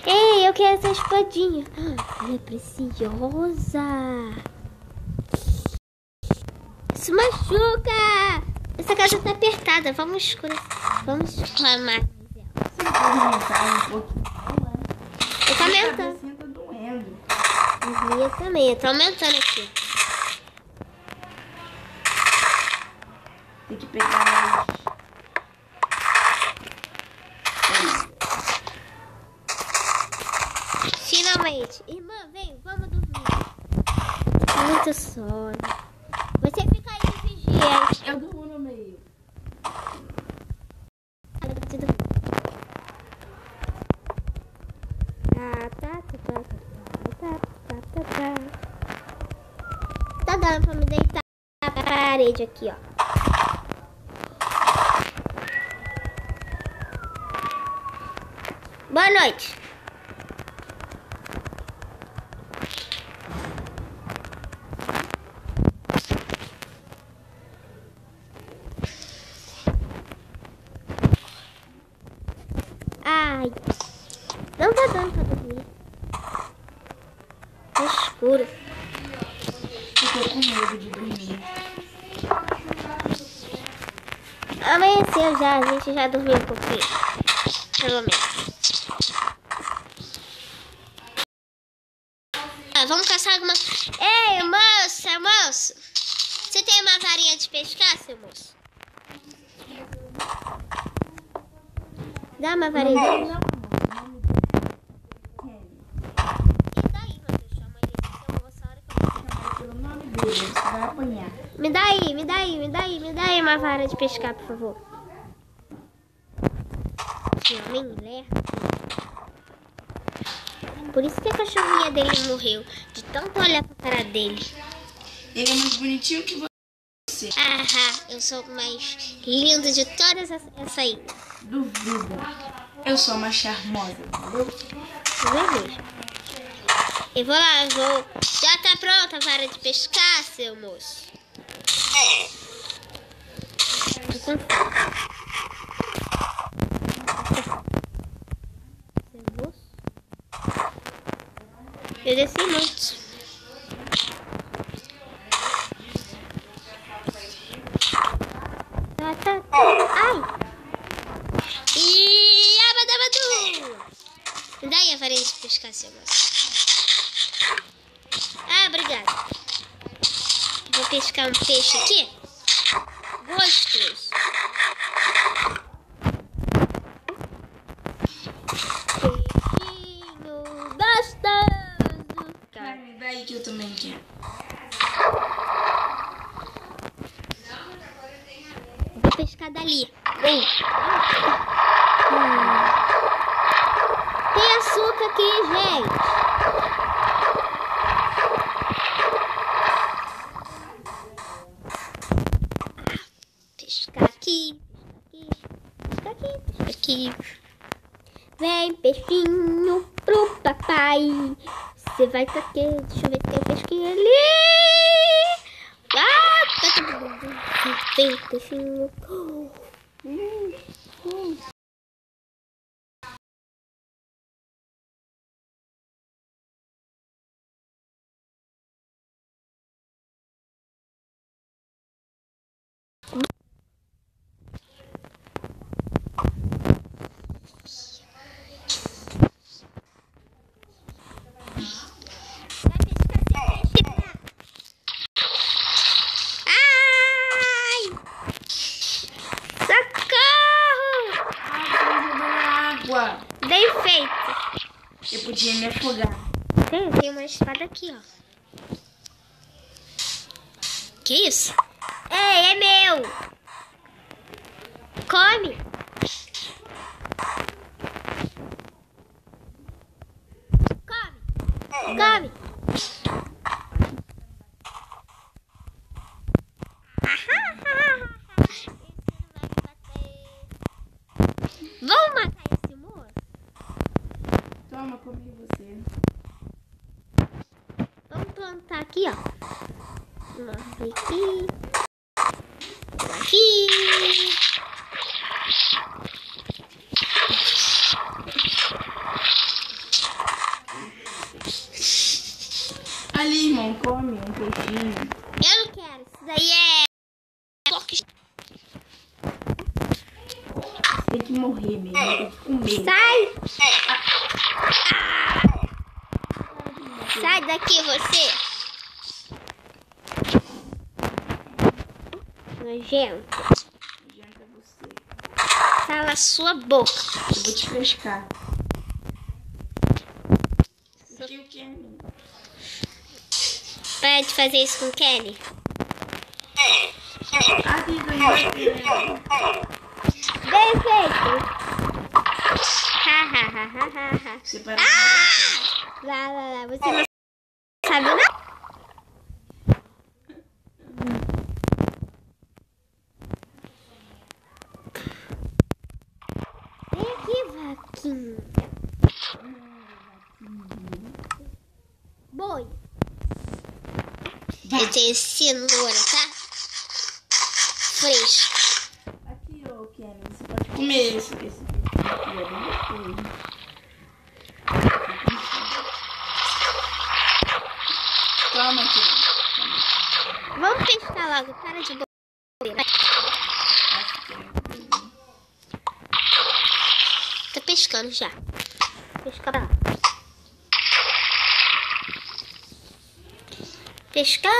Ei, eu quero essa espadinha. Ela é preciosa. Isso machuca. Essa casa tá apertada. Vamos reclamar. Você pode aumentar um pouquinho. Eu tô aumentando. A cabecinha tá doendo. A minha também. Eu tô aumentando aqui. Tem que pegar mais. Finalmente. Irmã, vem. Vamos dormir. Muito sono. Você fica aí de vigia. Eu durmo no meio. Tá dando pra me deitar na parede aqui, ó. Boa noite. Ai, não tá dando pra dormir. Tá escuro. Eu tô com medo de dormir. Amanheceu já, a gente já dormiu um pouquinho. Pelo menos. Vamos caçar alguma... Ei, moço! Você tem uma varinha de pescar, seu moço? Dá uma varinha. Não. E daí, meu Deus? Amanheceu, eu vou hora que eu vou Chamar pelo nome dele, você vai apanhar. Me dá aí uma vara de pescar, por favor. Que homem lerdo. Por isso que a cachorrinha dele morreu. De tanto olhar pra cara dele. Ele é mais bonitinho que você. Eu sou o mais lindo de todas essa aí. Duvido. Eu sou uma charmosa, entendeu? Não é mesmo? Eu vou lá, Já tá pronta a vara de pescar, seu moço? Tô com fome. Seu moço? Eu desci muito. Ai! E abadabadu! Me dá aí a varinha de pescar, seu moço. Obrigada. Vou pescar um peixe aqui. Gostoso. Peixinho gostoso. Vai, me dá aí que eu também quero. Vou pescar dali. Vem. Tem açúcar aqui, gente. Pescar aqui. Vem, peixinho, pro papai. Você vai pra quê? Deixa eu ver se tem um pesquinho ali. Vem, peixinho. Bem feito. Eu podia me afogar. Tem uma espada aqui, ó. Que isso? Ei, é meu. Come. Come. Vamos matar esse moço? Toma, comi você. Vamos plantar aqui, ó. Uma árvore aqui. Uma aqui. Ali, irmão, come um peixinho. Eu não quero. Isso daí é... Tem que morrer mesmo, tem que comer. Sai! Sai daqui, você! Nojento. Nojento é você. Cala a sua boca. Eu vou te pescar. O que o Kenny? Para de fazer isso com o Kenny. A vida não vai ter. Bem feito. Ha, ha, ha, ha, ha, ha. Separado. Lá, lá, lá. Você não sabe não? Vem aqui, vaquinha. Boi. Eu tenho cenoura, tá? Fresco. Aqui, ô Kenny, você pode comer esse aqui, é bem gostoso. Toma, Kenny. Vamos pescar logo, para de bobeira. Tô pescando já. Pescar lá. Pescar.